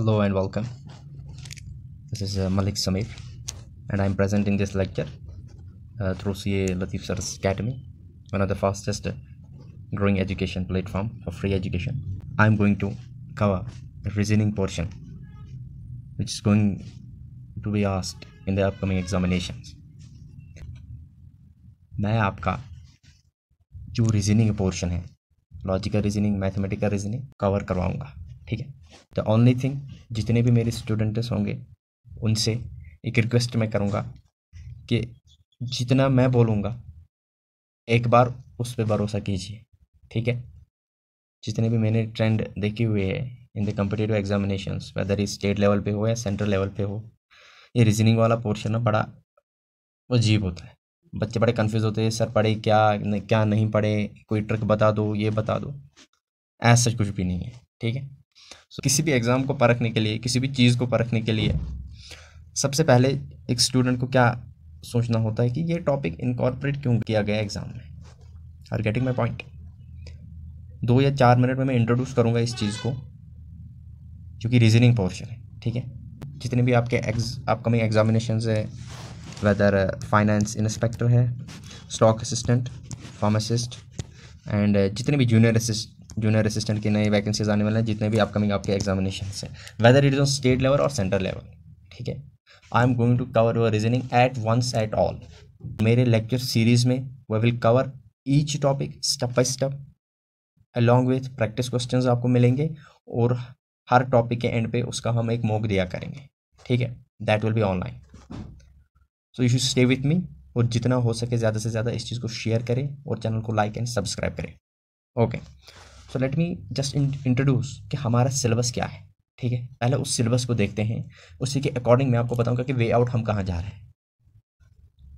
Hello and welcome. This is Malik Samir, and I'm presenting this lecture through CA Latif Sir's Academy, one of the fastest growing education platform for free education. I'm going to cover the reasoning portion, which is going to be asked in the upcoming examinations. मैं आपका जो reasoning portion है, logical reasoning, mathematical reasoning cover करवाऊंगा, ठीक है। The only thing, जितने भी मेरे स्टूडेंट्स होंगे उनसे एक रिक्वेस्ट मैं करूंगा कि जितना मैं बोलूंगा एक बार उस पर भरोसा कीजिए, ठीक है। जितने भी मैंने ट्रेंड देखे हुए हैं in the competitive examinations, whether ये स्टेट लेवल पे हो या सेंट्रल लेवल पे हो, ये रीजनिंग वाला पोर्शन ना बड़ा अजीब होता है। बच्चे बड़े कंफ्यूज होते हैं, सर पढ़े क्या क्या नहीं पढ़े, कोई ट्रिक बता दो, ये बता दो। ऐसा कुछ भी नहीं है, ठीक है। सो किसी भी एग्ज़ाम को परखने के लिए, किसी भी चीज़ को परखने के लिए सबसे पहले एक स्टूडेंट को क्या सोचना होता है कि ये टॉपिक इनकॉर्पोरेट क्यों किया गया एग्ज़ाम में। Are getting my point? 2 या 4 मिनट में मैं इंट्रोड्यूस करूँगा इस चीज़ को, जो कि रीजनिंग पोर्शन है, ठीक है। जितने भी आपके अपकमिंग एग्जामिनेशंस है, वेदर फाइनेंस इंस्पेक्टर है, स्टॉक असिस्टेंट, फार्मासिस्ट एंड जितने भी जूनियर असिस्टेंट के नए वैकेंसीज आने वाले हैं, जितने भी अपकमिंग आपके एग्जामिनेशंस हैं, whether it is on state level और सेंट्रल लेवल, ठीक है। I am going to cover your reasoning at once at all. मेरे लेक्चर सीरीज में we will cover each topic step by step along with practice questions आपको मिलेंगे, और हर topic के and पे उसका हम एक मॉक दिया करेंगे, ठीक है। That will B online, so you should stay with me. और जितना हो सके ज़्यादा से ज़्यादा इस चीज़ को शेयर करें और चैनल को लाइक एंड सब्सक्राइब करें। Okay, so let me just introduce कि हमारा सिलेबस क्या है, ठीक है। पहले उस सिलेबस को देखते हैं, उसी के अकॉर्डिंग मैं आपको बताऊंगा कि वे आउट हम कहाँ जा रहे हैं।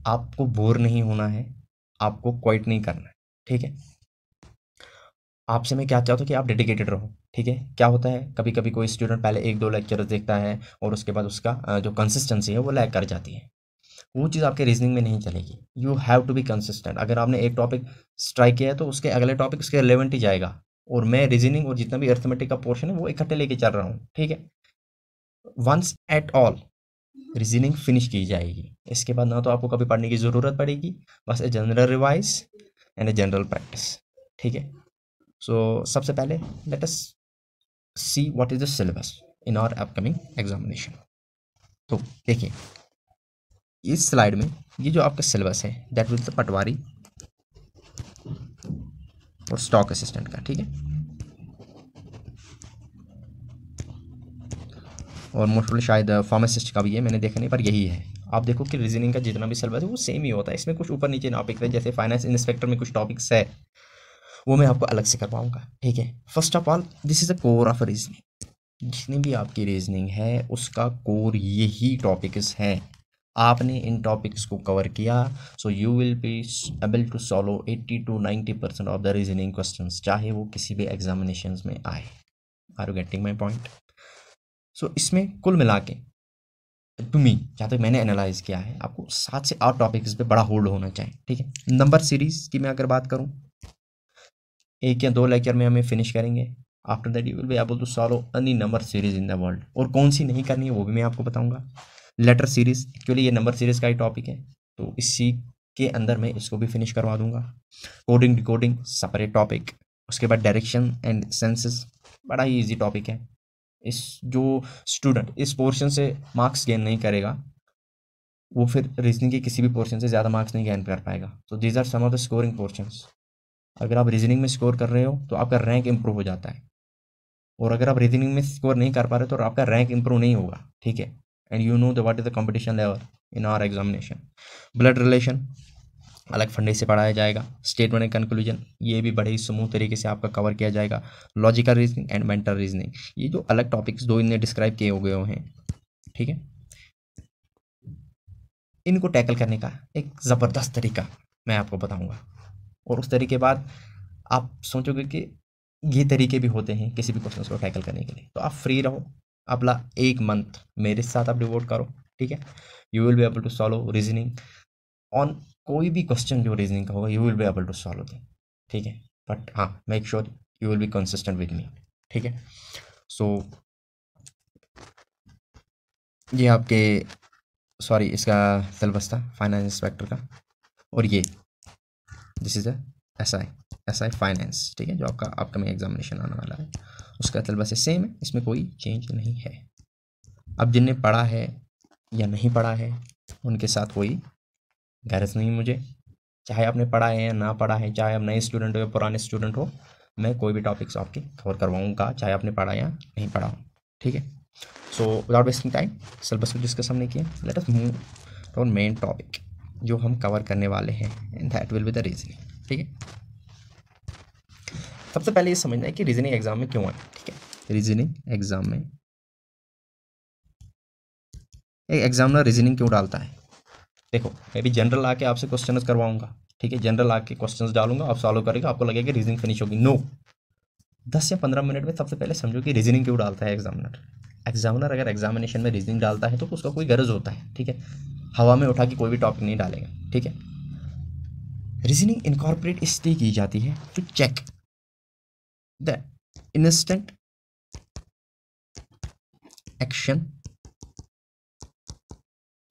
आपको बोर नहीं होना है, आपको क्वाइट नहीं करना है, ठीक है। आपसे मैं क्या चाहता हूँ कि आप डेडिकेटेड रहो, ठीक है। क्या होता है, कभी कभी कोई स्टूडेंट पहले 1-2 लेक्चर देखता है और उसके बाद उसका जो कंसिस्टेंसी है वो लैग कर जाती है। वो चीज़ आपके रीजनिंग में नहीं चलेगी। You have to be consistent. अगर आपने एक टॉपिक स्ट्राइक किया है तो उसके अगले टॉपिक उसके रिलेवेंट ही जाएगा। और मैं रीजनिंग और जितना भी अर्थमेटिक का पोर्शन है वो इकट्ठे लेके चल रहा हूँ, ठीक है। Once at all reasoning finish की जाएगी, इसके बाद ना तो आपको कभी पढ़ने की ज़रूरत पड़ेगी, बस a general revise and a general practice, ठीक है। सो सबसे पहले let us see what is the syllabus in our upcoming examination. तो देखिए इस स्लाइड में ये जो आपका सिलेबस है दैट विल द पटवारी और स्टॉक असिस्टेंट का, ठीक है। और मोस्टली शायद फार्मासिस्ट का भी है, मैंने देखा नहीं, पर यही है। आप देखो कि रीजनिंग का जितना भी सिलेबस है वो सेम ही होता है। इसमें कुछ ऊपर नीचे टॉपिक है, जैसे फाइनेंस इंस्पेक्टर में कुछ टॉपिक्स है वो मैं आपको अलग से करवाऊंगा, ठीक है। First of all this is the core of reasoning. जितनी भी आपकी रीजनिंग है उसका कोर यही टॉपिक्स है। आपने इन टॉपिक्स को कवर किया, so you will be able to solve 80 to 90% of the reasoning questions, चाहे वो किसी भी एग्जामिनेशंस में आए। Are you getting my point? So इसमें कुल मिला के टू मी, जहाँ तक मैंने एनालाइज किया है, आपको 7 से 8 टॉपिक्स पे बड़ा होल्ड होना चाहिए, ठीक है। नंबर सीरीज की मैं अगर बात करूँ, 1 या 2 लेक्चर में हमें फिनिश करेंगे। After that you will be able to solve any number series in the world. और कौन सी नहीं करनी है वो भी मैं आपको बताऊंगा। लेटर सीरीज, एक्चुअली ये नंबर सीरीज का ही टॉपिक है, तो इसी के अंदर मैं इसको भी फिनिश करवा दूंगा। Coding decoding separate topic. उसके बाद डायरेक्शन एंड सेंसेस, बड़ा ही ईजी टॉपिक है। इस जो स्टूडेंट इस पोर्शन से मार्क्स गेन नहीं करेगा वो फिर रीजनिंग के किसी भी पोर्शन से ज़्यादा मार्क्स नहीं गेन कर पाएगा। So these are some of the scoring portions. अगर आप रीजनिंग में स्कोर कर रहे हो तो आपका रैंक इंप्रूव हो जाता है, और अगर आप रीजनिंग में स्कोर नहीं कर पा रहे तो आपका रैंक इंप्रूव नहीं होगा, ठीक है। And you know the what is the competition level in our examination. Blood relation अलग फंडे से पढ़ाया जाएगा। स्टेटमेंट एंड कंक्लूजन ये भी बड़े ही स्मूथ तरीके से आपका कवर किया जाएगा। Logical reasoning and mental reasoning, ये जो अलग टॉपिक्स दो इनने डिस्क्राइब किए हुए हैं, ठीक है। इनको टैकल करने का एक ज़बरदस्त तरीका मैं आपको बताऊंगा, और उस तरीके बाद आप सोचोगे कि ये तरीके भी होते हैं किसी भी क्वेश्चन को टैकल करने के लिए। तो आप फ्री रहो, अपना 1 मंथ मेरे साथ आप डिवोट करो, ठीक है। You will be able to solve reasoning on कोई भी क्वेश्चन जो रीजनिंग का होगा, you will be able to solve that, ठीक है। बट हाँ, make sure you will be consistent with me, ठीक है। सो ये आपके सॉरी इसका सिलेबस था फाइनेंस इंस्पेक्टर का, और ये this is S I finance, ठीक है, जो आपका अपकमिंग एग्जामिनेशन आने वाला है उसका सिलेबस सेम है, इसमें कोई चेंज नहीं है। अब जिनने पढ़ा है या नहीं पढ़ा है उनके साथ कोई गरज नहीं मुझे, चाहे आपने पढ़ा है या ना पढ़ा है, चाहे आप नए स्टूडेंट हो या पुराने स्टूडेंट हो, मैं कोई भी टॉपिक्स आपके कवर करवाऊँगा, चाहे आपने पढ़ा या नहीं पढ़ा हो, ठीक है। So without wasting time, syllabus को डिस्कस हमने किया, let us move to main topic जो हम कवर करने वाले हैं, and that will be the reasoning, ठीक है। सबसे पहले ये समझना है कि रीजनिंग एग्जाम में क्यों आए, ठीक है। रीजनिंग एग्जाम में एक एग्जामिनर रीजनिंग क्यों डालता है, देखो मैं भी जनरल आके आपसे क्वेश्चन करवाऊंगा, ठीक है, जनरल आके क्वेश्चंस डालूंगा, आप सॉल्व करेगा, आपको लगेगा कि रीजनिंग फिनिश होगी, नो। 10 या 15 मिनट में सबसे पहले समझो कि रीजनिंग क्यों डालता है एग्जामिनर। एग्जामिनर अगर एग्जामिनेशन में रीजनिंग डालता है तो उसका कोई गरज होता है, ठीक है, हवा में उठा के कोई भी टॉपिक नहीं डालेगा, ठीक है। रीजनिंग इनकॉर्पोरेट इसलिए की जाती है to check the instant action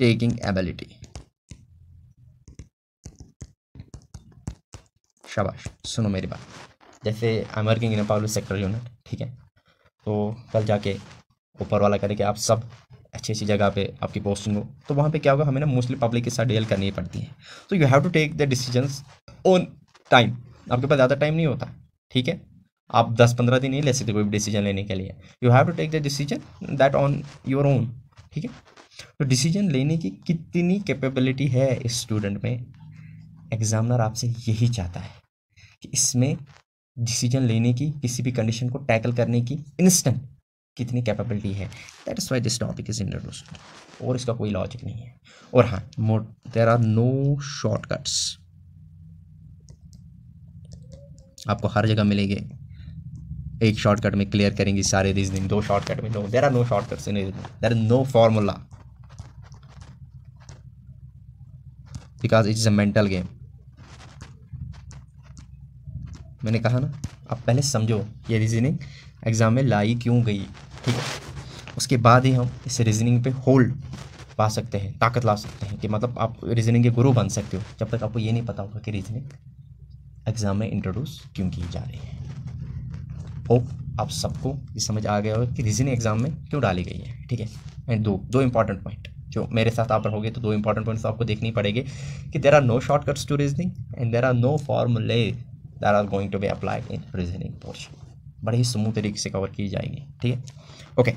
taking ability. शाबाश, सुनो मेरी बात, जैसे I am working in a public sector unit, ठीक है, तो कल जाके ऊपर वाला करे कि आप सब अच्छी अच्छी जगह पे आपकी पोस्टिंग हो, तो वहाँ पे क्या होगा, हमें ना मोस्टली पब्लिक के साथ डील करनी पड़ती है, तो you have to take the decisions on time, आपके पास ज़्यादा टाइम नहीं होता, ठीक है, आप 10-15 दिन नहीं ले सकते कोई भी डिसीजन लेने के लिए, you have to take the decision that on your own, ठीक है। तो डिसीजन लेने की कितनी कैपेबिलिटी है इस स्टूडेंट में, एग्जामिनर आपसे यही चाहता है कि इसमें डिसीजन लेने की, किसी भी कंडीशन को टैकल करने की इंस्टेंट कितनी कैपेबिलिटी है, that is why this topic is introduced, और इसका कोई लॉजिक नहीं है। और हाँ, देयर आर नो शॉर्टकट्स, आपको हर जगह मिलेंगे, एक शॉर्टकट में क्लियर करेंगे सारे रीजनिंग, 2 शॉर्टकट में, no, there are no shortcuts in reasoning, there is no formula, because it is a mental game. मैंने कहा ना, आप पहले समझो ये रीजनिंग एग्जाम में लाई क्यों गई, ठीक है, उसके बाद ही हम इस रीजनिंग पे होल्ड पा सकते हैं, ताकत ला सकते हैं, कि मतलब आप रीजनिंग के गुरु बन सकते हो, जब तक आपको ये नहीं पता होगा कि रीजनिंग एग्जाम में इंट्रोड्यूस क्यों की जा रही है। होप आप सबको ये समझ आ गया होगा कि रीजनिंग एग्जाम में क्यों डाली गई है, ठीक है। एंड दो इंपॉर्टेंट पॉइंट जो मेरे साथ आप रहोगे तो 2 इंपॉर्टेंट पॉइंट्स आपको देखनी पड़ेगी, कि there are no shortcuts to reasoning and there are no फॉर्मूले that are going to be applied in reasoning portion, बड़े ही स्मूथ तरीके से कवर की जाएगी, ठीक है। Okay,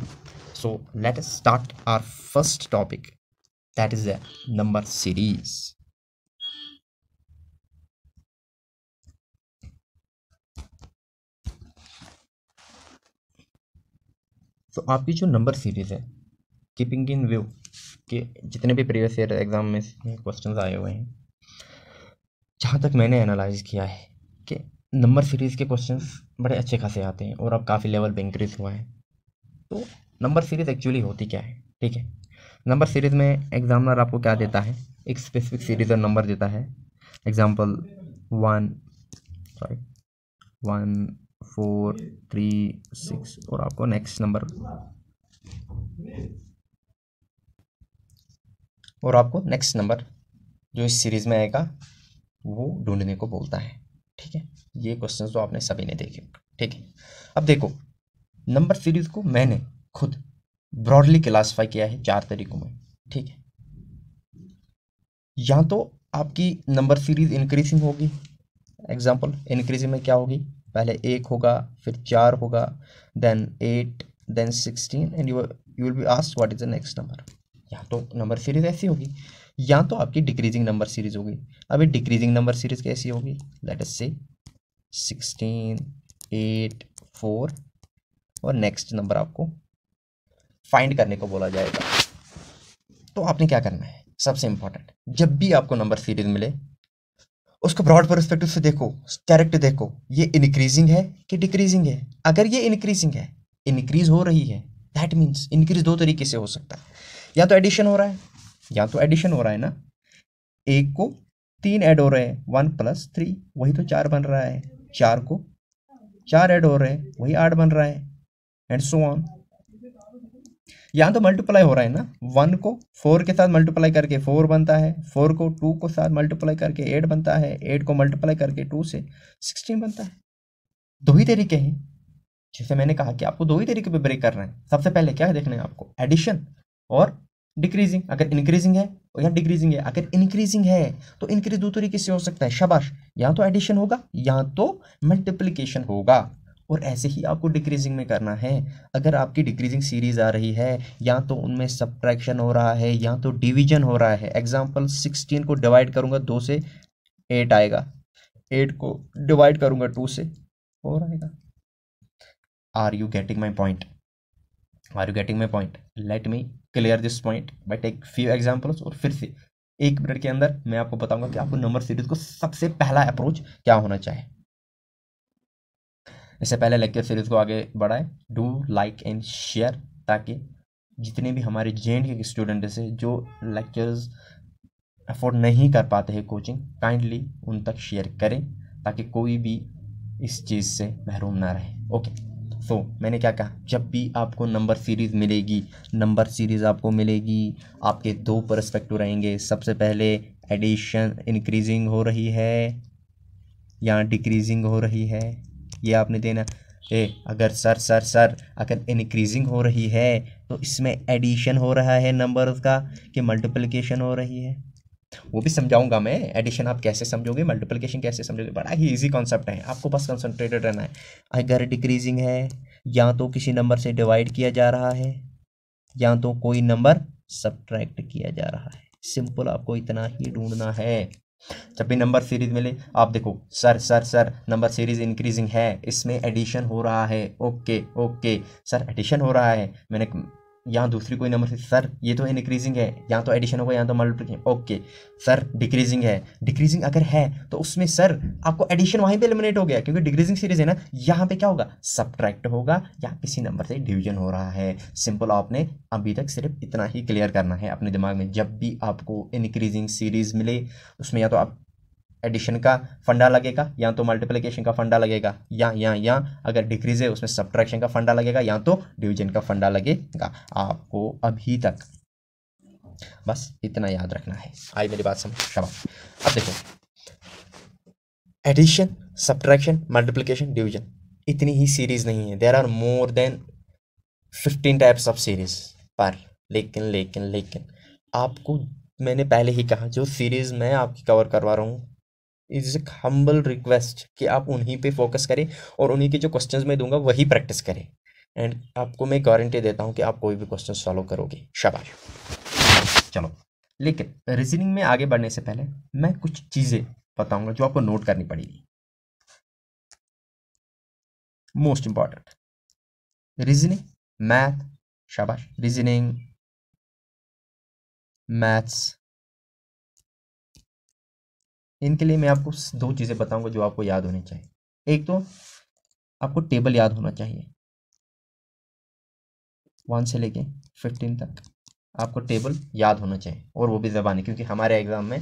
so let us start our first topic, that is the number series. तो आपकी जो नंबर सीरीज है, कीपिंग इन व्यू कि जितने भी प्रीवियस ईयर एग्जाम में क्वेश्चंस आए हुए हैं, जहाँ तक मैंने एनालाइज किया है कि नंबर सीरीज़ के क्वेश्चंस बड़े अच्छे खासे आते हैं, और अब काफ़ी लेवल पे इंक्रीज हुआ है। तो नंबर सीरीज़ एक्चुअली होती क्या है, ठीक है। नंबर सीरीज़ में एग्जामिनर आपको क्या देता है, एक स्पेसिफिक सीरीज और नंबर देता है, एग्जाम्पल 1 4 3 6, और आपको नेक्स्ट नंबर, जो इस सीरीज़ में आएगा वो ढूंढने को बोलता है, ठीक है। ये क्वेश्चंस तो आपने सभी ने देखे, ठीक है। अब देखो, नंबर सीरीज को मैंने खुद ब्रॉडली क्लासीफाई किया है 4 तरीकों में, ठीक है। या तो आपकी नंबर सीरीज इंक्रीजिंग होगी, एग्जाम्पल इंक्रीजिंग में क्या होगी, पहले 1 होगा, फिर 4 होगा, then 8, then 16, and you will be asked what is the next number. या तो नंबर सीरीज ऐसी होगी, या तो आपकी डिक्रीजिंग नंबर सीरीज होगी। अभी डिक्रीजिंग नंबर सीरीज कैसी होगी, लेट अस से 16, 8, 4, और नेक्स्ट नंबर आपको फाइंड करने को बोला जाएगा। तो आपने क्या करना है, सबसे इंपॉर्टेंट, जब भी आपको नंबर सीरीज मिले उसको ब्रॉड पर्सपेक्टिव से देखो, डायरेक्ट देखो, ये इंक्रीजिंग है कि डिक्रीजिंग है। अगर ये इंक्रीजिंग है, इंक्रीज हो रही है, दैट मीन्स इंक्रीज 2 तरीके से हो सकता है, या तो एडिशन हो रहा है, ना, 1 को 3 ऐड हो रहे हैं, 1 + 3 वही तो 4 बन रहा है, 4 को 4 ऐड हो रहे हैं, वही 8 बन रहा है, एंड सो ऑन। यहाँ तो मल्टीप्लाई हो रहा है ना, 1 को 4 के साथ मल्टीप्लाई करके 4 बनता है, 4 को 2 को साथ मल्टीप्लाई करके 8 बनता है, 8 को मल्टीप्लाई करके 2 से 16 बनता है। दो ही तरीके हैं, जैसे मैंने कहा कि आपको दो ही तरीके पे ब्रेक करना है। सबसे पहले क्या देखना है आपको, एडिशन और डिक्रीजिंग। अगर इंक्रीजिंग है या डिक्रीजिंग है, अगर इंक्रीजिंग है तो इंक्रीज दो तरीके से हो सकता है, शाबाश, या तो एडिशन होगा या तो मल्टीप्लिकेशन होगा। और ऐसे ही आपको डिक्रीजिंग में करना है। अगर आपकी डिक्रीजिंग सीरीज आ रही है, या तो उनमें सब्ट्रैक्शन हो रहा है या तो डिवीजन हो रहा है। एग्जाम्पल 16 को डिवाइड करूंगा 2 से 8 आएगा, 8 को डिवाइड करूंगा 2 से 4 आएगा। Are you getting my point? Are you getting my point? Let me clear this point by take few examples, और फिर से 1 मिनट के अंदर मैं आपको बताऊंगा कि आपको नंबर सीरीज को सबसे पहला अप्रोच क्या होना चाहिए। इससे पहले लेक्चर सीरीज को आगे बढ़ाए, डू लाइक एंड शेयर, ताकि जितने भी हमारे JNK के स्टूडेंट से जो लेक्चर्स अफोर्ड नहीं कर पाते हैं कोचिंग, काइंडली उन तक शेयर करें ताकि कोई भी इस चीज़ से महरूम ना रहे। ओके, सो मैंने क्या कहा, जब भी आपको नंबर सीरीज़ मिलेगी, नंबर सीरीज़ आपको मिलेगी, आपके दो पर्सपेक्टिव रहेंगे। सबसे पहले एडिशन इंक्रीजिंग हो रही है या डिक्रीजिंग हो रही है, ये आपने देना। अगर सर अगर इंक्रीजिंग हो रही है तो इसमें एडिशन हो रहा है नंबर्स का कि मल्टीप्लिकेशन हो रही है, वो भी समझाऊंगा मैं। एडिशन आप कैसे समझोगे, मल्टीप्लिकेशन कैसे समझोगे, बड़ा ही इजी कॉन्सेप्ट है, आपको बस कंसंट्रेटेड रहना है। अगर डिक्रीजिंग है, या तो किसी नंबर से डिवाइड किया जा रहा है या तो कोई नंबर सब्ट्रैक्ट किया जा रहा है। सिंपल, आपको इतना ही ढूंढना है। जब भी नंबर सीरीज मिले आप देखो, सर नंबर सीरीज इंक्रीजिंग है, इसमें एडिशन हो रहा है। ओके ओके सर, एडिशन हो रहा है, मैंने यहाँ दूसरी कोई नंबर से, सर ये तो इंक्रीजिंग है, या तो एडिशन होगा या तो मल्टीप्लिकेशन। ओके सर, डिक्रीजिंग है, डिक्रीजिंग अगर है तो उसमें सर आपको एडिशन वहीं पे एलिमिनेट हो गया, क्योंकि डिक्रीजिंग सीरीज है ना, यहाँ पे क्या होगा, सब्ट्रैक्ट होगा या किसी नंबर से डिवीजन हो रहा है। सिंपल, आपने अभी तक सिर्फ इतना ही क्लियर करना है अपने दिमाग में। जब भी आपको इंक्रीजिंग सीरीज मिले, उसमें या तो आप एडिशन का फंडा लगेगा या तो मल्टीप्लिकेशन का फंडा लगेगा, या अगर डिक्रीज है उसमें सब्ट्रैक्शन का फंडा लगेगा या तो डिवीजन का फंडा लगेगा। आपको अभी तक बस इतना याद रखना है। आई मेरी बात समझ? शाबाश। अब देखो, एडिशन, सब्ट्रैक्शन, मल्टीप्लिकेशन, डिवीजन, इतनी ही सीरीज नहीं है, there are more than 15 types of series पर। लेकिन आपको मैंने पहले ही कहा, जो सीरीज मैं आपकी कवर करवा रहा हूँ, इज एक हम्बल रिक्वेस्ट कि आप उन्हीं पे फोकस करें और उन्हीं के जो क्वेश्चंस मैं दूंगा वही प्रैक्टिस करें। एंड आपको मैं गारंटी देता हूँ कि आप कोई भी क्वेश्चन सॉल्व करोगे। शाबाश। चलो, लेकिन रीजनिंग में आगे बढ़ने से पहले मैं कुछ चीज़ें बताऊंगा जो आपको नोट करनी पड़ेगी। मोस्ट इंपॉर्टेंट, रीजनिंग, मैथ, शाबाश, रीजनिंग, मैथ्स, इनके लिए मैं आपको दो चीज़ें बताऊंगा जो आपको याद होनी चाहिए। एक तो आपको टेबल याद होना चाहिए, 1 से लेके 15 तक आपको टेबल याद होना चाहिए, और वो भी ज़बानी, क्योंकि हमारे एग्ज़ाम में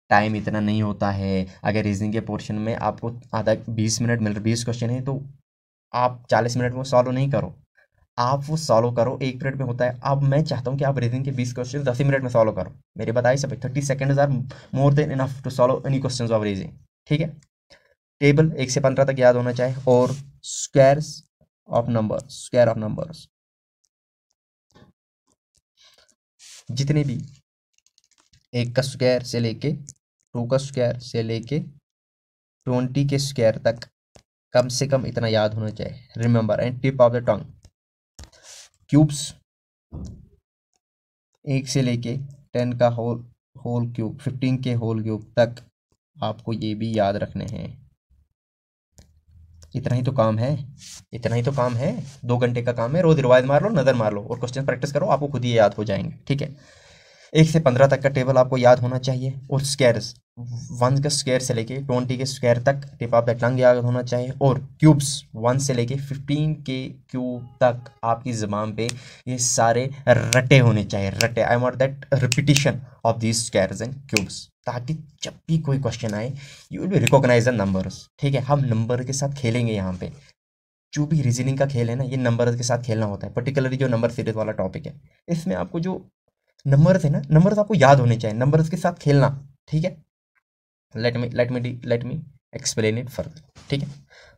टाइम इतना नहीं होता है। अगर रीजनिंग के पोर्शन में आपको आधा 20 मिनट मिल रहे, 20 क्वेश्चन है, तो आप 40 मिनट में सॉल्व नहीं करो, आप वो सॉल्व करो 1 मिनट में होता है। अब मैं चाहता हूँ कि आप रीजनिंग के 20 क्वेश्चन 10 मिनट में सॉल्व करो। मेरी बताई सब 30 seconds are more than enough to solve any question of reasoning. ठीक है, टेबल 1 से 15 तक याद होना चाहिए, और squares of numbers, square of numbers, जितने भी 1 का स्क्वायर से लेके 2 का स्क्वायर से लेके 20 के स्क्वायर तक कम से कम इतना याद होना चाहिए। Remember and tip of the tongue, cubes 1 से लेके 10 का होल क्यूब, 15 के होल क्यूब तक आपको ये भी याद रखने हैं। इतना ही तो काम है, इतना ही तो काम है, 2 घंटे का काम है। रोज रिवाइज मार लो, नज़र मार लो और क्वेश्चन प्रैक्टिस करो, आपको खुद ही याद हो जाएंगे। ठीक है, 1 से 15 तक का टेबल आपको याद होना चाहिए, और स्क्वायर्स 1 के स्क्वायर से लेके 20 के स्क्वायर तक टिप ऑफ द टंग याद होना चाहिए, और क्यूब्स 1 से लेके 15 के क्यूब तक आपकी ज़बान पे ये सारे रटे होने चाहिए। रटे, I want that repetition of these squares and cubes, ताकि जब भी कोई क्वेश्चन आए you will be recognise the numbers. ठीक है, हम नंबर के साथ खेलेंगे यहाँ पे। जो भी रीजनिंग का खेल है ना, ये नंबर्स के साथ खेलना होता है, पर्टिकुलरली जो नंबर सीरीज वाला टॉपिक है, इसमें आपको जो नंबर्स है ना, नंबर्स आपको याद होने चाहिए, नंबर्स के साथ खेलना, ठीक है। Let me explain it further, ठीक है।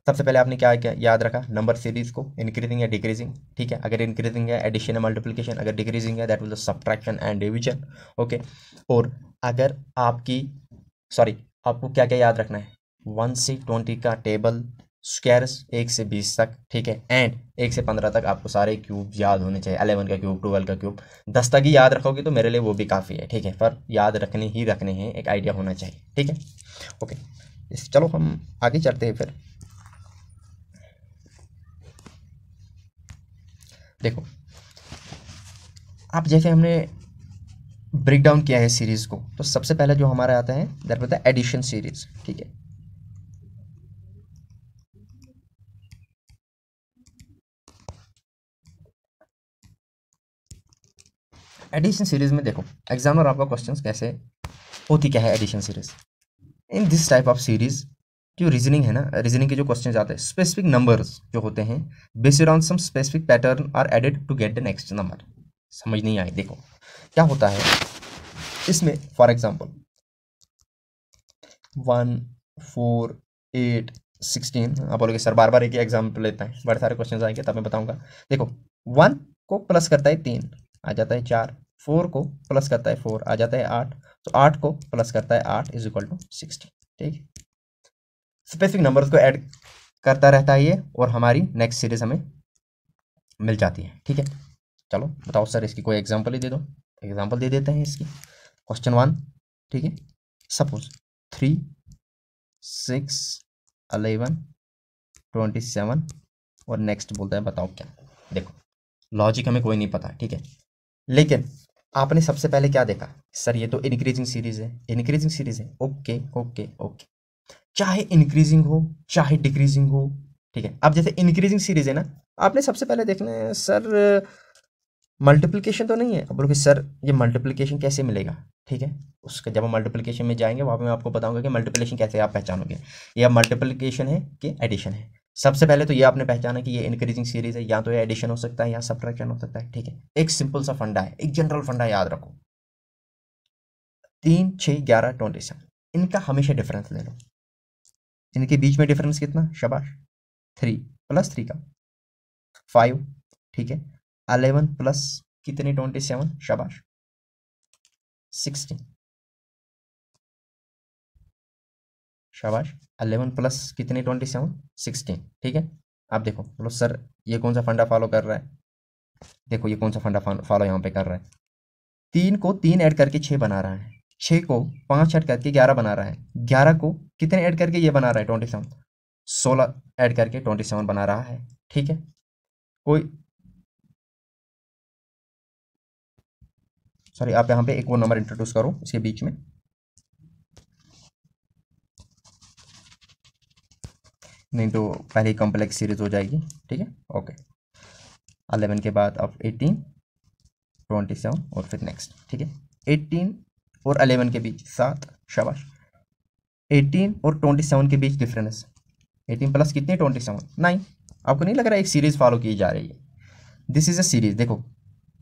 सबसे पहले आपने क्या क्या याद रखा, नंबर सीरीज को इंक्रीजिंग या डिक्रीजिंग, ठीक है। अगर इंक्रीजिंग है एडिशन या मल्टीप्लिकेशन, अगर डिक्रीजिंग है that will subtraction and division, okay. और अगर आपकी आपको क्या क्या याद रखना है, 1 से 20 का टेबल, स्क्वायर्स 1 से 20 तक, ठीक है। एंड 1 से 15 तक आपको सारे क्यूब याद होने चाहिए, 11 का क्यूब, 12 का क्यूब। 10 तक ही याद रखोगे तो मेरे लिए वो भी काफ़ी है, ठीक है। पर याद रखने हैं, एक आइडिया होना चाहिए, ठीक है, ओके। चलो हम आगे चलते हैं फिर। देखो, आप जैसे हमने ब्रेक डाउन किया है सीरीज को, तो सबसे पहले जो हमारा आता है दैट होता है एडिशन सीरीज, ठीक है। एडिशन सीरीज में देखो, एग्जामिनर आपका क्वेश्चंस कैसे होती क्या है addition series. In this type of series जो रीजनिंग है ना, रीजनिंग के जो क्वेश्चन आते हैं, स्पेसिफिक नंबर्स जो होते हैं based on some specific pattern are added to get the next number. समझ नहीं आई, देखो क्या होता है इसमें। फॉर एग्जाम्पल 1, 4, 8, 16, आप बोलोगे सर बार बार एक ही एग्जाम्पल लेता है, बड़े सारे क्वेश्चन आएंगे तब मैं बताऊंगा। देखो 1 को प्लस करता है 3, आ जाता है 4, 4 को प्लस करता है 4, आ जाता है 8, तो 8 को प्लस करता है 8 इज इक्वल टू 16, ठीक। स्पेसिफिक नंबर्स को ऐड करता रहता है ये, और हमारी नेक्स्ट सीरीज हमें मिल जाती है, ठीक है। चलो बताओ सर, इसकी कोई एग्जांपल ही दे दो। एग्जांपल दे देते हैं इसकी। क्वेश्चन 1, ठीक है। सपोज 3, 6, 11, 27 और नेक्स्ट बोलता है बताओ क्या। देखो लॉजिक हमें कोई नहीं पता, ठीक है, लेकिन आपने सबसे पहले क्या देखा, सर ये तो इंक्रीजिंग सीरीज है, इंक्रीजिंग सीरीज है, ओके ओके ओके, चाहे इंक्रीजिंग हो चाहे डिक्रीजिंग हो, ठीक है। अब जैसे इंक्रीजिंग सीरीज है ना, आपने सबसे पहले देखना है सर मल्टीप्लिकेशन तो नहीं है। अब बोलोगे सर ये मल्टीप्लिकेशन कैसे मिलेगा, ठीक है। उसका जब हम मल्टीप्लिकेशन में जाएंगे वहाँ पे मैं आपको बताऊंगा कि मल्टीप्लिकेशन कैसे आप पहचानोगे, या मल्टीप्लिकेशन है कि एडिशन है। सबसे पहले तो ये आपने पहचाना कि ये इंक्रीजिंग सीरीज है, या तो ये एडिशन हो सकता है या सब्ट्रैक्शन हो सकता है, ठीक है। एक सिंपल सा फंडा है, एक जनरल फंडा याद रखो, 3, 6, 11, 27, इनका हमेशा डिफरेंस ले लो। इनके बीच में डिफरेंस कितना, शाबाश 3 प्लस 3 का 5, ठीक है। 11 प्लस कितनी 27, शाबाश 16, शाबाश 11 प्लस कितनी 27, 16, ठीक है। आप देखो बोलो सर ये कौन सा फंडा फॉलो कर रहा है, देखो ये कौन सा फंडा फॉलो यहाँ पे कर रहा है, 3 को 3 ऐड करके 6 बना रहा है, 6 को 5 ऐड करके 11 बना रहा है, 11 को कितने ऐड करके ये बना रहा है 27, 16 ऐड करके 27 बना रहा है, ठीक है। कोई सॉरी, आप यहाँ पे एक वो नंबर इंट्रोड्यूस करो इसके बीच में, नहीं तो पहले ही कॉम्प्लेक्स सीरीज हो जाएगी, ठीक है, ओके। 11 के बाद अब 18, 27 और फिर नेक्स्ट, ठीक है। 18 और 11 के बीच 7, शाबाश। 18 और 27 के बीच डिफरेंस 18 प्लस कितने 27, 9। आपको नहीं लग रहा है एक सीरीज फॉलो की जा रही है, दिस इज अ सीरीज। देखो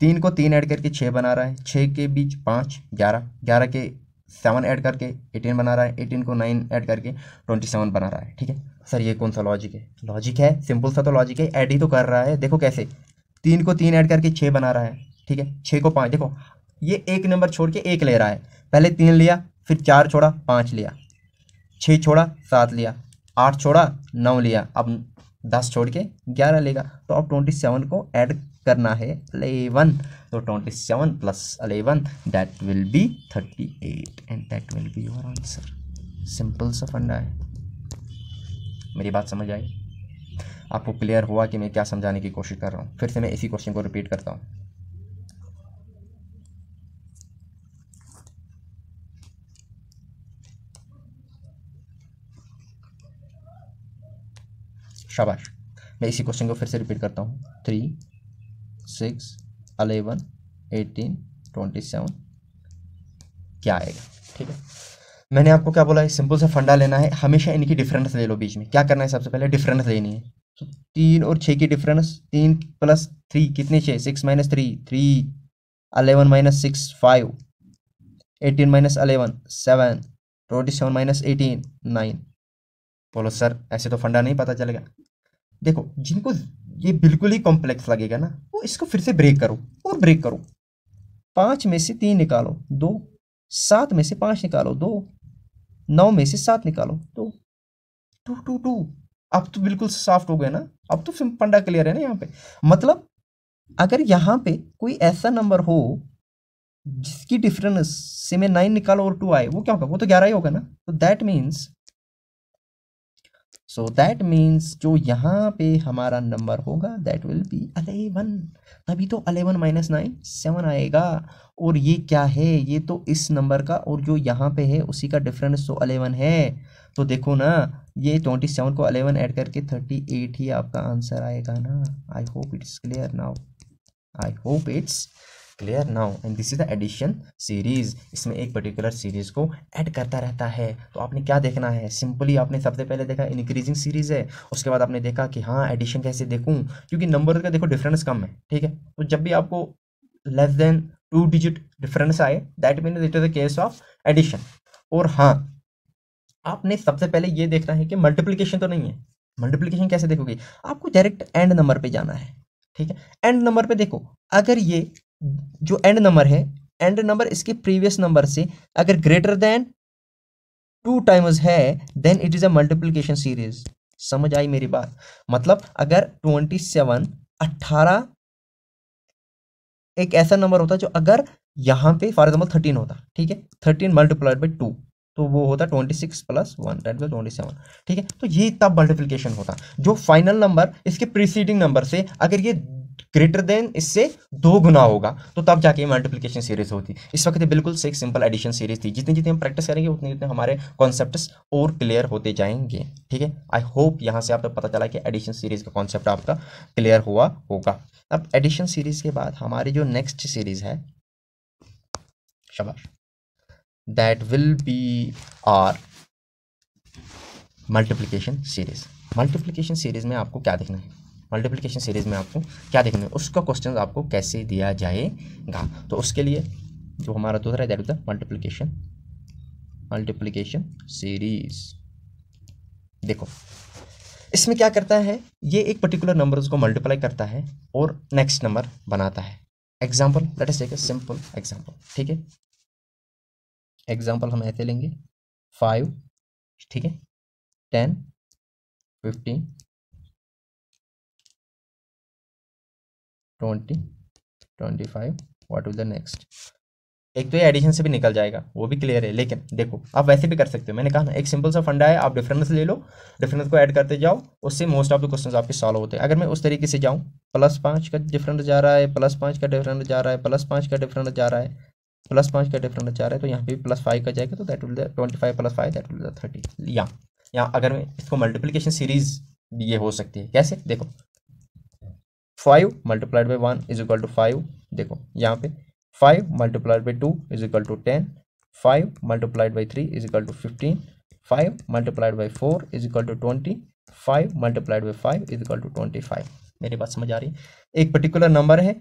3 को 3 ऐड करके 6 बना रहा है, 6 के बीच 5, 11, 11 के 7 ऐड करके 18 बना रहा है, 18 को 9 ऐड करके 27 बना रहा है, ठीक है। सर ये कौन सा लॉजिक है, लॉजिक है सिंपल सा, तो लॉजिक है, ऐड ही तो कर रहा है। देखो कैसे 3 को 3 ऐड करके 6 बना रहा है, ठीक है। 6 को 5, देखो ये एक नंबर छोड़ के एक ले रहा है, पहले 3 लिया, फिर 4 छोड़ा 5 लिया, 6 छोड़ा 7 लिया, 8 छोड़ा 9 लिया, अब 10 छोड़ के 11 लेगा, तो अब 27 को ऐड करना है 11, तो 27 plus 11 that will B 38 and that will be your answer. Simple सा फंडा है, मेरी बात समझ आई? आपको क्लियर हुआ कि मैं क्या समझाने की कोशिश कर रहा हूँ? फिर से मैं इसी क्वेश्चन को रिपीट करता हूँ। शाबाश, मैं इसी क्वेश्चन को फिर से रिपीट करता हूँ। 3, 6, 11, 18, 27 क्या आएगा, ठीक है। मैंने आपको क्या बोला है, सिंपल सा फंडा लेना है, हमेशा इनकी डिफरेंस ले लो बीच में। क्या करना है, सबसे पहले डिफरेंस लेनी है, तो 3 और 6 की डिफरेंस, 3 + 3 कितने, 6, 6 - 3 3, 11 - 6 5, 18 - 11 7, 27 - 18 9। बोलो सर ऐसे तो फंडा नहीं पता चलेगा। देखो जिनको ये बिल्कुल ही कॉम्प्लेक्स लगेगा ना, वो इसको फिर से ब्रेक करो और ब्रेक करो। 5 में से 3 निकालो 2, 7 में से 5 निकालो 2, 9 में से 7 निकालो 2, 2 2 2। अब तो बिल्कुल सॉफ्ट हो गया ना, अब तो फंडा क्लियर है ना यहाँ पे। मतलब अगर यहाँ पे कोई ऐसा नंबर हो जिसकी डिफरेंस से मैं 9 निकालो और 2 आए, वो क्या होगा, वो तो 11 ही होगा ना। तो दैट मीन्स जो यहाँ पे हमारा नंबर होगा दैट विल बी 11। तभी तो 11 - 9 7 आएगा। और ये क्या है, ये तो इस नंबर का और जो यहाँ पे है उसी का डिफरेंस तो 11 है। तो देखो ना, ये 27 को 11 ऐड करके 38 ही आपका आंसर आएगा ना। I hope it's clear now, I hope it's clear now. And this is the addition series. इसमें एक पर्टिकुलर सीरीज को ऐड करता रहता है। तो आपने क्या देखना है, सिंपली आपने सबसे पहले देखा इंक्रीजिंग सीरीज है, उसके बाद आपने देखा कि हाँ एडिशन कैसे देखूं, क्योंकि नंबर का देखो डिफरेंस कम है, ठीक है। तो जब भी आपको लेस देन 2 डिजिट डिफरेंस आए that mean it is the case of addition. और हाँ, आपने सबसे पहले ये देखना है कि मल्टीप्लीकेशन तो नहीं है। मल्टीप्लीकेशन कैसे देखोगे, आपको डायरेक्ट एंड नंबर पे जाना है, ठीक है। एंड नंबर पे देखो, अगर ये जो एंड नंबर है, एंड नंबर इसके प्रीवियस नंबर से अगर ग्रेटर देन 2 टाइम्स है then it is a multiplication series. समझ आई मेरी बात। मतलब अगर 27 18 एक ऐसा नंबर होता जो अगर यहाँ पे फॉर एग्जाम्पल 13 होता, ठीक है, 13 मल्टीप्लाइड बाई 2 तो वो होता 26 + 1 दैट इज 27, ठीक है। तो ये तब मल्टीप्लिकेशन होता जो फाइनल नंबर इसके प्रीसीडिंग नंबर से अगर ये ग्रेटर देन इससे 2 गुना होगा तो तब जाके मल्टीप्लिकेशन सीरीज होती। इस वक्त ये बिल्कुल से एक सिंपल एडिशन सीरीज थी। जितनी जितनी हम प्रैक्टिस करेंगे उतने उतने हमारे कॉन्सेप्ट्स और क्लियर होते जाएंगे, ठीक है। आई होप यहाँ से आपको पता चला कि एडिशन सीरीज का कॉन्सेप्ट आपका क्लियर हुआ होगा। अब एडिशन सीरीज के बाद हमारी जो नेक्स्ट सीरीज है, शाबाश, that will be are multiplication series. Multiplication series में आपको क्या देखना है, मल्टीप्लिकेशन सीरीज में आपको क्या देखना है, उसका क्वेश्चन आपको कैसे दिया जाएगा। तो उसके लिए जो हमारा दूसरा है that is the multiplication series. देखो इसमें क्या करता है, ये एक पर्टिकुलर नंबर को मल्टीप्लाई करता है और नेक्स्ट नंबर बनाता है। Example let us take a simple example, ठीक है। एग्जाम्पल हम ऐसे लेंगे 5, ठीक है, 10 15 20 25, व्हाट इज द नेक्स्ट। एक तो ये एडिशन से भी निकल जाएगा, वो भी क्लियर है। लेकिन देखो आप वैसे भी कर सकते हो, मैंने कहा ना एक सिंपल सा फंडा है, आप डिफरेंस ले लो, डिफरेंस को ऐड करते जाओ, उससे मोस्ट ऑफ द क्वेश्चंस आपके सॉल्व होते हैं। अगर मैं उस तरीके से जाऊँ, +5 का डिफरेंस जा रहा है, +5 का डिफरेंस जा रहा है, +5 का डिफरेंस जा रहा है, +5 का डिफरेंस जा रहा है, तो यहाँ पे +5 का जाएगा तो दैट विल 25 + 5 दैट विल 30। यहाँ अगर मैं इसको मल्टीप्लिकेशन सीरीज ये हो सकती है कैसे, देखो 5 multiplied by 1 is equal to 5। देखो यहाँ पे 5 multiplied by 2 is equal to 10, 5 multiplied by 3 is equal to 15, 5 multiplied by 4 is equal to 20, 5 multiplied by 5 is equal to 25। मेरी बात समझ आ रही है। एक पर्टिकुलर नंबर है,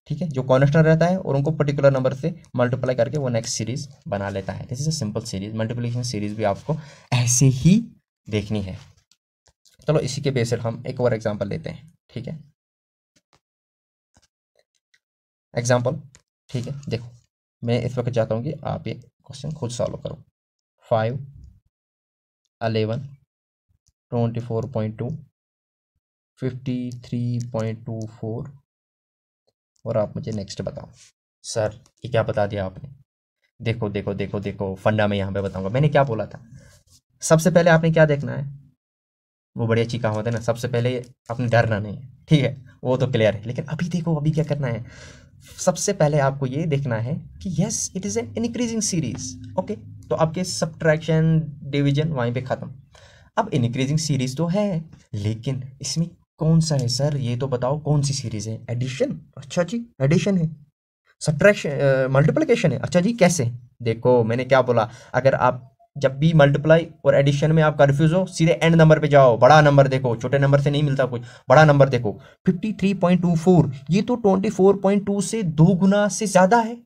ठीक है, जो कॉन्स्टेंट रहता है और उनको पर्टिकुलर नंबर से मल्टीप्लाई करके वो नेक्स्ट सीरीज बना लेता है। This is a simple series. Multiplication series भी आपको ऐसे ही देखनी है। चलो इसी के बेस पर हम एक और एग्जांपल लेते हैं, ठीक है। एग्जाम्पल, ठीक है, देखो मैं इस वक्त चाहता हूँ कि आप ये क्वेश्चन खुद सॉल्व करो। 5 11 24.2 53.24 और आप मुझे नेक्स्ट बताओ। सर ये क्या बता दिया आपने, देखो देखो देखो देखो फंडा में यहाँ पे बताऊंगा। मैंने क्या बोला था, सबसे पहले आपने क्या देखना है, वो बड़ी अच्छी कहावत है ना, सबसे पहले अपने डरना नहीं है, ठीक है, वो तो क्लियर है। लेकिन अभी देखो अभी क्या करना है, सबसे पहले आपको ये देखना है कि yes it is an increasing series, okay. तो आपके सब्ट्रैक्शन डिवीजन वहीं पे ख़त्म। अब इंक्रीजिंग सीरीज तो है, लेकिन इसमें कौन सा है सर, ये तो बताओ कौन सी सीरीज है। एडिशन, अच्छा जी एडिशन है। सब्ट्रैक्शन मल्टीप्लिकेशन है, अच्छा जी कैसे। देखो मैंने क्या बोला, अगर आप जब भी मल्टीप्लाई और एडिशन में आप कंफ्यूज हो, सीधे एंड नंबर पे जाओ, बड़ा नंबर देखो, छोटे नंबर से नहीं मिलता कुछ, बड़ा नंबर देखो। 53.24 ये तो 24.2 से 2 गुना से ज्यादा है,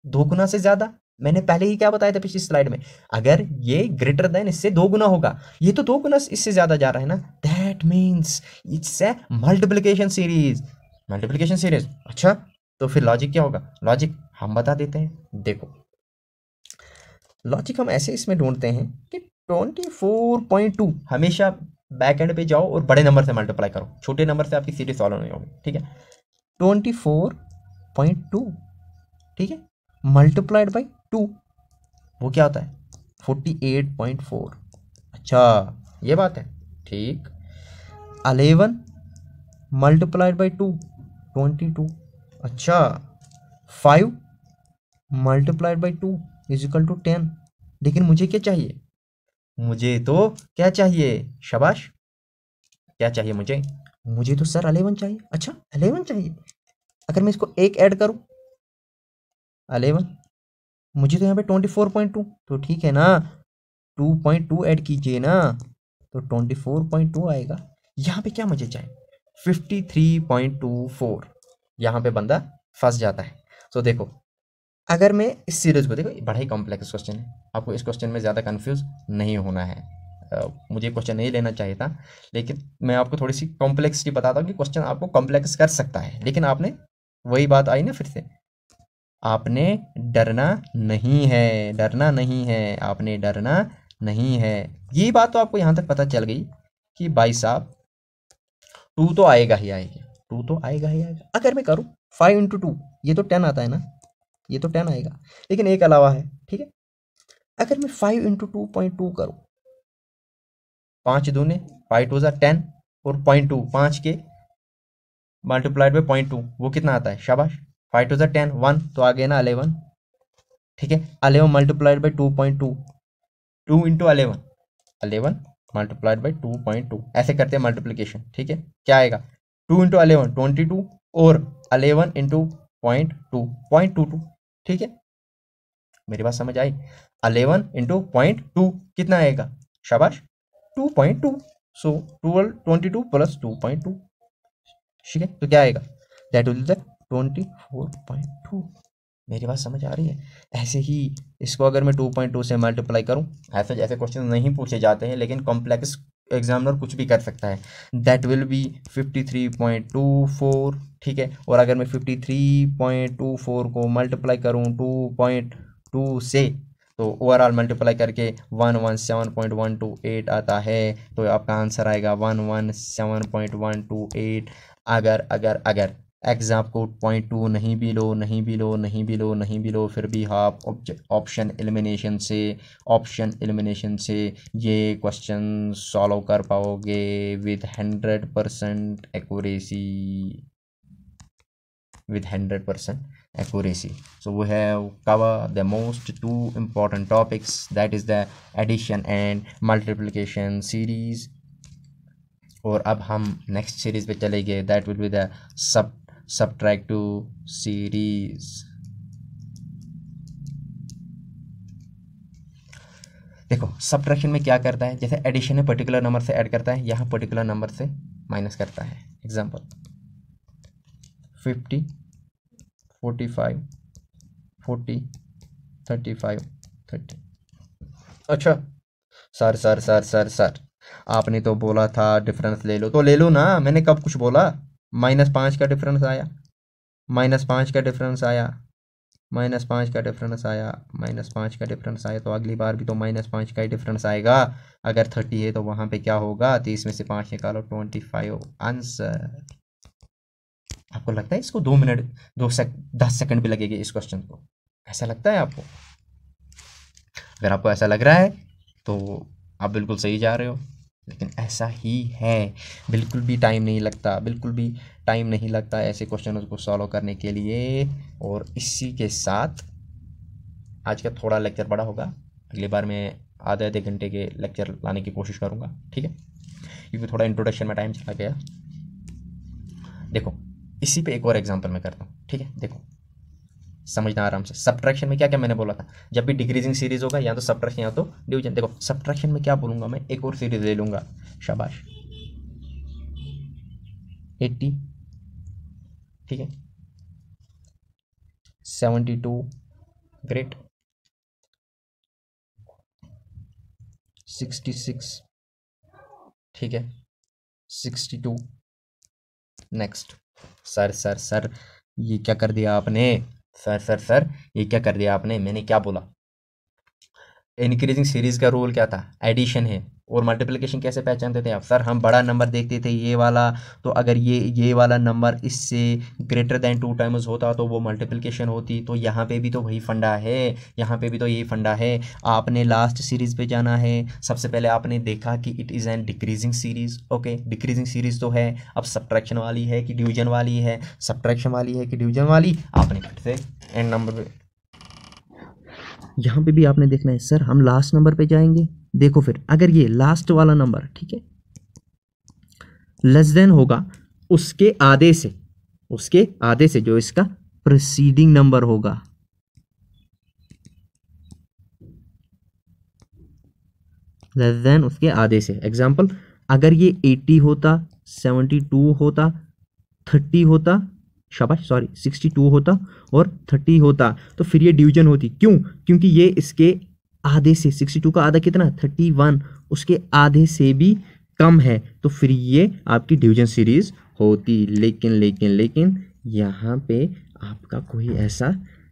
2 गुना से ज्यादा। मैंने पहले ही क्या बताया था पिछली स्लाइड में, अगर ये ग्रेटर देन इससे 2 गुना होगा, ये तो 2 गुना इससे ज्यादा जा रहा है ना, that means it's a multiplication series, multiplication series. अच्छा, तो फिर लॉजिक क्या होगा? लॉजिक हम बता देते हैं। देखो लॉजिक हम ऐसे इसमें ढूंढते हैं कि 24.2 हमेशा बैक एंड पे जाओ और बड़े नंबर से मल्टीप्लाई करो, छोटे नंबर से आपकी सीरीज सॉल्व नहीं होगी, ठीक है। 24.2 ठीक है, मल्टीप्लाइड बाई 2 वो क्या होता है? 48.4। अच्छा ये बात है, ठीक। 11 मल्टीप्लाइड बाई 2 22। अच्छा 5 multiplied by 2 is equal to 10। लेकिन मुझे क्या चाहिए? मुझे तो क्या चाहिए? शाबाश, क्या चाहिए मुझे? मुझे तो सर 11 चाहिए। अच्छा 11 चाहिए, अगर मैं इसको एक ऐड करूं 11, मुझे तो यहाँ पे 24.2, तो ठीक है ना, 2.2 ऐड कीजिए ना, तो 24.2 आएगा। यहाँ पे क्या मुझे चाहिए? 53.24। यहाँ पे बंदा फंस जाता है। तो देखो अगर मैं इस सीरीज को, देखो बड़ा ही कॉम्प्लेक्स क्वेश्चन है, आपको इस क्वेश्चन में ज़्यादा कंफ्यूज नहीं होना है। मुझे क्वेश्चन नहीं लेना चाहिए था, लेकिन मैं आपको थोड़ी सी कॉम्प्लेक्सिटी बताता हूँ कि क्वेश्चन आपको कॉम्प्लेक्स कर सकता है, लेकिन आपने वही बात आई ना फिर से, आपने डरना नहीं है, डरना नहीं है, आपने डरना नहीं है। ये बात तो आपको यहाँ तक पता चल गई कि भाई साहब 2 तो आएगा ही आएगा, 2 तो आएगा ही आएगा। अगर मैं करूँ 5 इंटू 2, ये तो 10 आता है ना, ये तो 10 आएगा, लेकिन एक अलावा है, ठीक है। अगर मैं 5 इंटू 2.2 करूँ, 5 दूने 5 टू ज़ा 10 और 0.2 5 के मल्टीप्लाइड बाई 0.2 वो कितना आता है? शाबाश, 5 टू ज़ा 10 1 तो आ गया ना 11, ठीक है। 11 multiplied by 2.2, 2 into 11, 11 multiplied by 2.2, ऐसे करते हैं मल्टीप्लीकेशन, ठीक है। क्या आएगा? 2 इंटू 11 22 और 11 इंटू 0.2 ठीक है। मेरी बात समझ आई? 11 इंटू 0.2 कितना आएगा? शाबाश 2.2, सो 12 22 प्लस 2.2, ठीक है। तो क्या आएगा? That will B 24.2। मेरी बात समझ आ रही है? ऐसे ही इसको अगर मैं 2.2 से मल्टीप्लाई करूं, ऐसे जैसे क्वेश्चन नहीं पूछे जाते हैं, लेकिन कॉम्प्लेक्स एग्जामिनर कुछ भी कर सकता है। दैट विल बी 53.24, ठीक है। और अगर मैं 53.24 को मल्टीप्लाई करूं 2.2 से, तो ओवरऑल मल्टीप्लाई करके 117.128 आता है, तो आपका आंसर आएगा 117.128। अगर अगर अगर एग्जाम को 0.2 नहीं भी लो, नहीं भी लो, नहीं भी लो, नहीं भी लो, फिर भी आप ऑप्शन एलिमिनेशन से, ऑप्शन एलिमिनेशन से ये क्वेश्चन सॉल्व कर पाओगे with 100% accuracy, with 100% accuracy. So we have covered the most 2 important topics, that is the addition and multiplication series. और अब हम नेक्स्ट सीरीज पे चले गए, that will be the subtractive series. देखो सब्ट्रैक्शन में क्या करता है, जैसे एडिशन में पर्टिकुलर नंबर से ऐड करता है, यहाँ पर्टिकुलर नंबर से माइनस करता है। एग्जांपल 50 45 40 35 30। अच्छा sir sir sir sir sir आपने तो बोला था डिफरेंस ले लो, तो ले लो ना, मैंने कब कुछ बोला? -5 का डिफरेंस आया, -5 का डिफरेंस आया, -5 का डिफरेंस आया, -5 का डिफरेंस आया, तो अगली बार भी तो -5 का ही डिफरेंस आएगा। अगर 30 है तो वहाँ पे क्या होगा? 30 में से 5 निकालो, 25 आंसर। आपको लगता है इसको 2 मिनट 10 सेकंड भी लगेगी इस क्वेश्चन को? ऐसा लगता है आपको? अगर आपको ऐसा लग रहा है तो आप बिल्कुल सही जा रहे हो, लेकिन ऐसा ही है, बिल्कुल भी टाइम नहीं लगता, बिल्कुल भी टाइम नहीं लगता ऐसे क्वेश्चनों को सॉल्व करने के लिए। और इसी के साथ आज का थोड़ा लेक्चर बड़ा होगा, अगली बार मैं आधे घंटे के लेक्चर लाने की कोशिश करूँगा, ठीक है, क्योंकि थोड़ा इंट्रोडक्शन में टाइम चला गया। देखो इसी पे एक और एग्जांपल मैं करता हूँ, ठीक है। देखो समझना आराम से। सब्ट्रैक्शन में क्या क्या मैंने बोला था, जब भी डिक्रीजिंग सीरीज होगा या तो सब्ट्रैक्शन या तो डिवीजन। देखो सब्ट्रैक्शन में क्या बोलूँगा मैं, एक और सीरीज ले लूँगा, शाबाश 80, ठीक है 72, ग्रेट 66, ठीक है 62, नेक्स्ट। सर सर सर ये क्या कर दिया आपने, सर सर सर ये क्या कर दिया आपने, मैंने क्या बोला, इंक्रीजिंग सीरीज का रूल क्या था, एडिशन है। और मल्टीप्लिकेशन कैसे पहचानते थे आप, सर हम बड़ा नंबर देखते थे ये वाला, तो अगर ये वाला नंबर इससे ग्रेटर देन 2 टाइम्स होता तो वो मल्टीप्लिकेशन होती। तो यहाँ पे भी तो वही फंडा है, यहाँ पे भी तो यही फंडा है। आपने लास्ट सीरीज पे जाना है, सबसे पहले आपने देखा कि it is an decreasing series, okay decreasing series तो है। अब सब्ट्रैक्शन वाली है कि डिवीजन वाली है, सब्ट्रैक्शन वाली है कि डिवीजन वाली, आपने फिर से एंड नंबर पे यहाँ पे भी आपने देखना है। सर हम लास्ट नंबर पे जाएंगे, देखो फिर अगर ये लास्ट वाला नंबर, ठीक है लेस देन होगा उसके आधे से, उसके आधे से जो इसका प्रीसीडिंग नंबर होगा, लेस देन उसके आधे से। एग्जांपल अगर ये 80 होता, 72 होता, 30 होता, शाबाश सॉरी 62 होता और 30 होता, तो फिर ये डिवीजन होती। क्यों, क्योंकि ये इसके आधे से, 62 का आधा कितना 31, उसके आधे से भी कम है, तो फिर ये आपकी डिवीजन सीरीज होती। लेकिन लेकिन लेकिन यहाँ पे आपका कोई ऐसा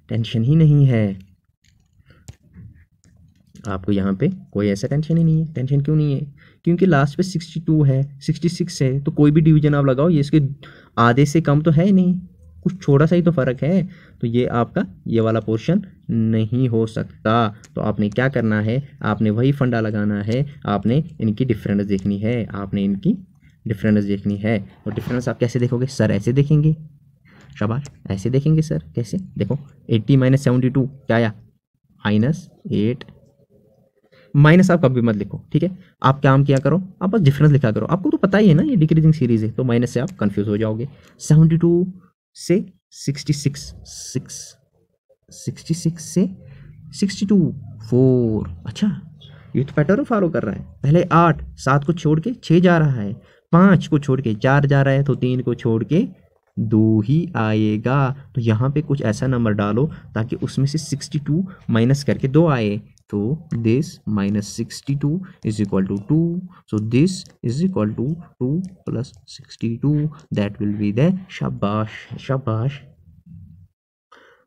टेंशन ही नहीं है, आपको यहाँ पे कोई ऐसा टेंशन ही नहीं है। टेंशन क्यों नहीं है, क्योंकि लास्ट पे 62 है, 66 है, तो कोई भी डिवीजन आप लगाओ ये इसके आधे से कम तो है ही नहीं, कुछ छोटा सा ही तो फ़र्क है, तो ये आपका ये वाला पोर्शन नहीं हो सकता। तो आपने क्या करना है, आपने वही फंडा लगाना है, आपने इनकी डिफरेंस देखनी है, आपने इनकी डिफरेंस देखनी है। और डिफरेंस आप कैसे देखोगे, सर ऐसे देखेंगे, शाबाश ऐसे देखेंगे सर, कैसे देखो 80 माइनस 72 क्या आया -8, माइनस आप कभी मत लिखो, ठीक है आप काम किया करो, आप बस डिफरेंस लिखा करो, आपको तो पता ही है ना ये डिक्रीजिंग सीरीज है, तो माइनस से आप कंफ्यूज हो जाओगे। 72 से 66, 66 से 62, 4, अच्छा ये तो पैटर्न फॉलो कर रहा है, पहले 8, 7 को छोड़ के 6 जा रहा है, 5 को छोड़ के 4 जा रहा है, तो 3 को छोड़ के 2 ही आएगा। तो यहाँ पे कुछ ऐसा नंबर डालो ताकि उसमें से 62 माइनस करके 2 आए, तो this minus 62 is equal to 2, so this is equal to 2 plus 62, that will be the shabash shabash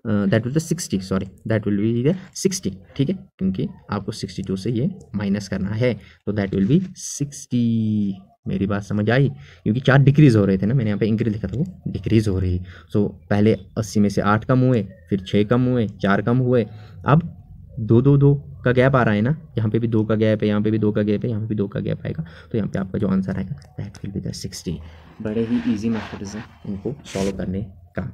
that will be 60, sorry that will be the 60, ठीक है क्योंकि आपको 62 से ये माइनस करना है, तो that will be 60। मेरी बात समझ आई, क्योंकि 4 डिक्रीज हो रहे थे ना, मैंने यहाँ पे इंक्रीज लिखा था, वो डिक्रीज हो रही। सो पहले 80 में से 8 कम हुए, फिर 6 कम हुए, 4 कम हुए, अब 2 का गैप आ रहा है ना, यहाँ पे भी 2 का गैप है, यहाँ पे भी 2 का गैप है, यहाँ पे भी 2 का गैप आएगा, तो यहाँ पे आपका जो आंसर आएगा दैट विल बी द 60। बड़े ही इजी मेथड्स हैं इनको सॉल्व करने का।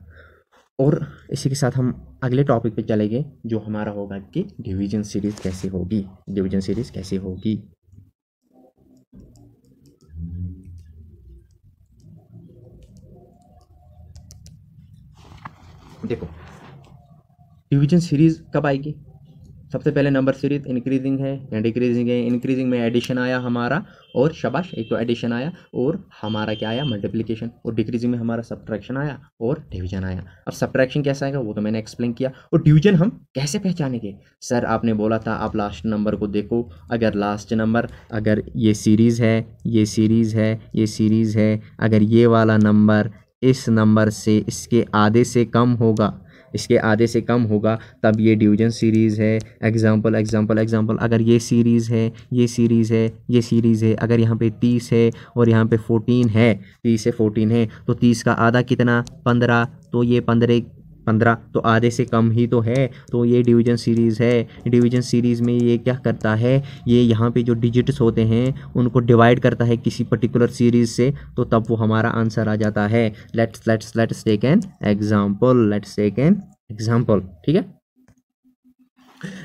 और इसी के साथ हम अगले टॉपिक पे चलेंगे जो हमारा होगा कि डिवीजन सीरीज कैसे होगी, डिवीजन सीरीज कैसे होगी। देखो डिवीजन सीरीज कब आएगी, सबसे पहले नंबर सीरीज इंक्रीजिंग है या डिक्रीजिंग है, इंक्रीजिंग में एडिशन आया हमारा, और शाबाश एक तो एडिशन आया, और हमारा क्या आया मल्टीप्लिकेशन, और डिक्रीजिंग में हमारा सब्ट्रैक्शन आया और डिवीजन आया। अब सब्ट्रैक्शन कैसा आएगा वो तो मैंने एक्सप्लेन किया, और डिवीजन हम कैसे पहचानेंगे, सर आपने बोला था आप लास्ट नंबर को देखो, अगर लास्ट नंबर अगर ये सीरीज़ है, ये सीरीज़ है, ये सीरीज़ है, अगर ये वाला नंबर इस नंबर से इसके आधे से कम होगा, इसके आधे से कम होगा, तब ये डिवीजन सीरीज़ है। एग्जांपल एग्जांपल एग्जांपल अगर ये सीरीज़ है, ये सीरीज़ है, ये सीरीज़ है, अगर यहाँ पे 30 है और यहाँ पे 14 है, 30 से 14 है, तो 30 का आधा कितना 15, तो ये 15 तो आधे से कम ही तो है, तो ये डिवीजन सीरीज़ है। डिवीजन सीरीज़ में ये क्या करता है, ये यहाँ पे जो डिजिट्स होते हैं उनको डिवाइड करता है किसी पर्टिकुलर सीरीज़ से, तो तब वो हमारा आंसर आ जाता है। Let's take an example, let's take an example, ठीक है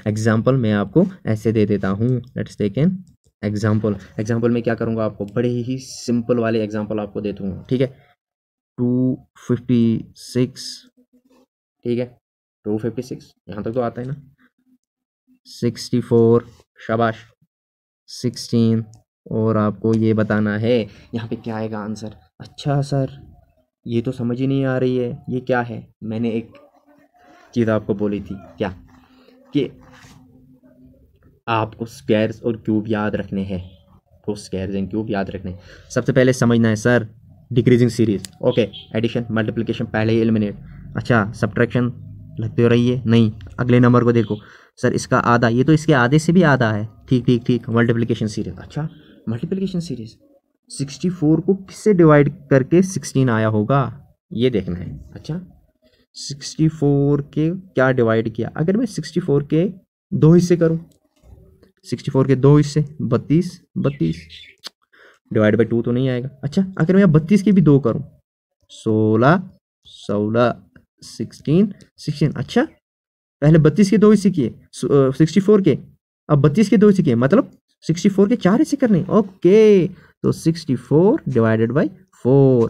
एग्जांपल मैं आपको ऐसे दे देता हूँ, let's take an example. Example में क्या करूँगा, आपको बड़े ही सिंपल वाले एग्जांपल आपको दे दूँगा, ठीक है 256, ठीक है 256 यहाँ तक तो आता है ना, 64 शाबाश, 16 और आपको ये बताना है यहाँ पे क्या आएगा आंसर। अच्छा सर ये तो समझ ही नहीं आ रही है, ये क्या है। मैंने एक चीज़ आपको बोली थी क्या, कि आपको स्क्वायर्स और क्यूब याद रखने हैं, तो स्क्वायर्स एंड क्यूब याद रखने हैं। सबसे पहले समझना है sir decreasing series, okay, addition multiplication पहले ही एलिमिनेट। अच्छा सब्ट्रैक्शन लगते हो रही है नहीं, अगले नंबर को देखो सर, इसका आधा, ये तो इसके आधे से भी आधा है, ठीक ठीक ठीक, मल्टीप्लिकेशन सीरीज। अच्छा मल्टीप्लिकेशन सीरीज 64 को किससे डिवाइड करके 16 आया होगा, ये देखना है। अच्छा 64 के क्या डिवाइड किया, अगर मैं 64 के दो हिस्से करूं, 64 के दो हिस्से 32, 32 डिवाइड बाई 2 तो नहीं आएगा। अच्छा अगर मैं 32 के भी दो करूं, 16, 16, 16, 16। अच्छा पहले 32 के दो हिस्से किए 64 के, अब 32 के दो हिस्से किए, मतलब 64 के चार हिस्से करने, ओके। तो 64 डिवाइडेड बाई 4,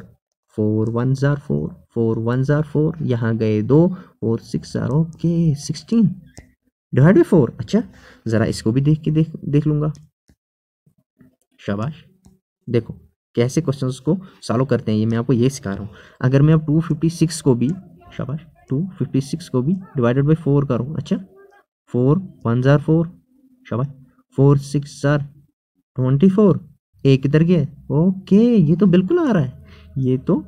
4 1 जार 4, 4 1 जार 4, यहाँ गए 2 और 6 जार, ओके 16 डिवाइड बाई 4। अच्छा ज़रा इसको भी देख के देख लूँगा, शाबाश। देखो कैसे क्वेश्चंस को सॉल्व करते हैं, ये मैं आपको ये सिखा रहा हूँ। अगर मैं अब 256 को भी, शाबाश, 256 को भी डिवाइडेड बाई 4 करूँ, अच्छा 4 1 जार 4, शाबाश, 4 6 जार 24, एक किधर गया, ओके ये तो बिल्कुल आ रहा है, ये तो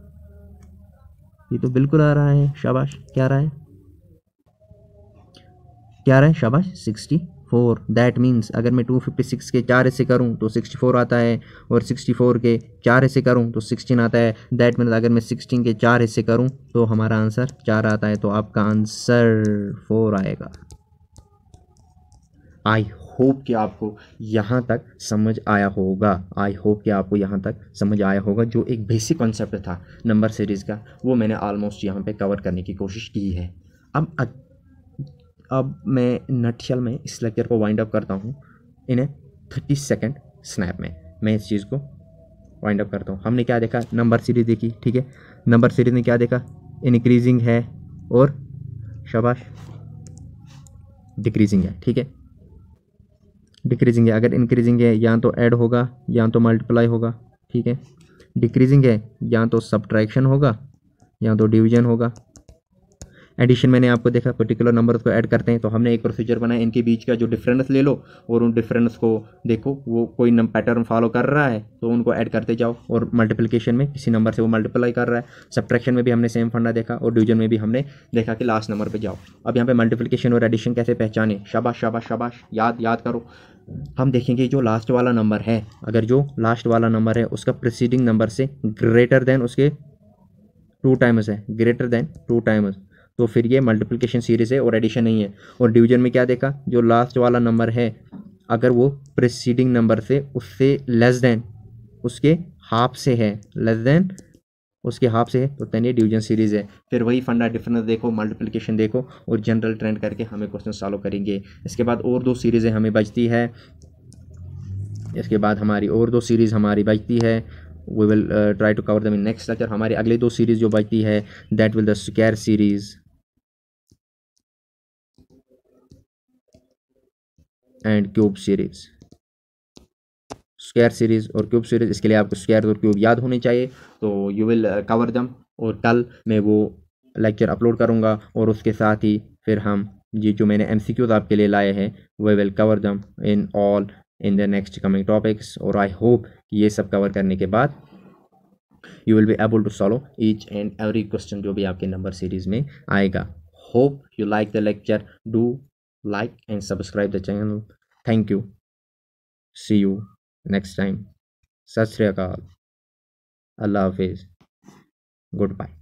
बिल्कुल आ रहा है, शाबाश। क्या रहा है, क्या रहा है, शाबाश 64। दैट मीन्स अगर मैं 256 के चार हिस्से करूँ तो 64 आता है, और 64 के चार हिस्से करूँ तो 16 आता है। दैट मीन्स अगर मैं 16 के चार हिस्से करूँ तो हमारा आंसर 4 आता है, तो आपका आंसर 4 आएगा। आई होप कि आपको यहाँ तक समझ आया होगा, आई होप कि आपको यहाँ तक समझ आया होगा। जो एक बेसिक कॉन्सेप्ट था नंबर सीरीज़ का, वो मैंने ऑलमोस्ट यहाँ पे कवर करने की कोशिश की है। अब मैं नटशल में इस लेक्चर को वाइंड अप करता हूँ इन ए 30 सेकेंड स्नैप में। मैं इस चीज़ को वाइंड अप करता हूँ। हमने क्या देखा, नंबर सीरीज देखी, ठीक है। नंबर सीरीज में क्या देखा, इंक्रीजिंग है और शाबाश डिक्रीजिंग है, ठीक है। डिक्रीजिंग है, अगर इंक्रीजिंग है या तो ऐड होगा या तो मल्टीप्लाई होगा, ठीक है। डिक्रीजिंग है या तो सब्ट्रैक्शन होगा या तो डिवीजन होगा। एडिशन मैंने आपको देखा, पर्टिकुलर नंबर को ऐड करते हैं, तो हमने एक प्रोसीजर बनाया, इनके बीच का जो डिफरेंस ले लो और उन डिफरेंस को देखो वो कोई पैटर्न फॉलो कर रहा है तो उनको ऐड करते जाओ। और मल्टीप्लिकेशन में किसी नंबर से वो मल्टीप्लाई कर रहा है, सब्ट्रैक्शन में भी हमने सेम फंडा देखा, और डिवीजन में भी हमने देखा कि लास्ट नंबर पर जाओ। अब यहाँ पे मल्टीप्लिकेशन और एडिशन कैसे पहचाने, शाबाश शाबाश शाबाश, याद करो। हम देखेंगे जो लास्ट वाला नंबर है, अगर जो लास्ट वाला नंबर है उसका प्रीसीडिंग नंबर से ग्रेटर देन उसके 2 टाइम्स है, ग्रेटर देन 2 टाइम्स, तो फिर ये मल्टीप्लिकेशन सीरीज है और एडिशन नहीं है। और डिवीजन में क्या देखा, जो लास्ट वाला नंबर है अगर वो प्रीसीडिंग नंबर से उससे लेस देन उसके हाफ से है, लेस देन उसके हाफ से है, तो देन ये डिवीजन सीरीज है। फिर वही फंडा, डिफरेंस देखो, मल्टीप्लिकेशन देखो और जनरल ट्रेंड करके हमें क्वेश्चन सॉल्व करेंगे। इसके बाद और 2 सीरीज़ें हमें बचती है, इसके बाद हमारी और 2 सीरीज़ हमारी बचती है। We will try to cover them in next lecture. हमारी अगली 2 सीरीज़ जो बचती है that will the square series and cube series. Square series और क्यूब सीरीज़, इसके लिए आपको स्क्वायर और क्यूब याद होनी चाहिए, तो यू विल कवर दम। और कल मैं वो लेक्चर अपलोड करूँगा और उसके साथ ही फिर हम ये जो मैंने MCQs आपके लिए लाए हैं वी विल कवर दम in all in the next coming topics. और आई होप कि ये सब कवर करने के बाद you will be able to solve each and every question जो भी आपके नंबर सीरीज़ में आएगा। Hope you like the lecture, do like and subscribe the channel. Thank you. See you next time. सत श्री अकाल, अल्लाह हाफिज़, गुड बाय।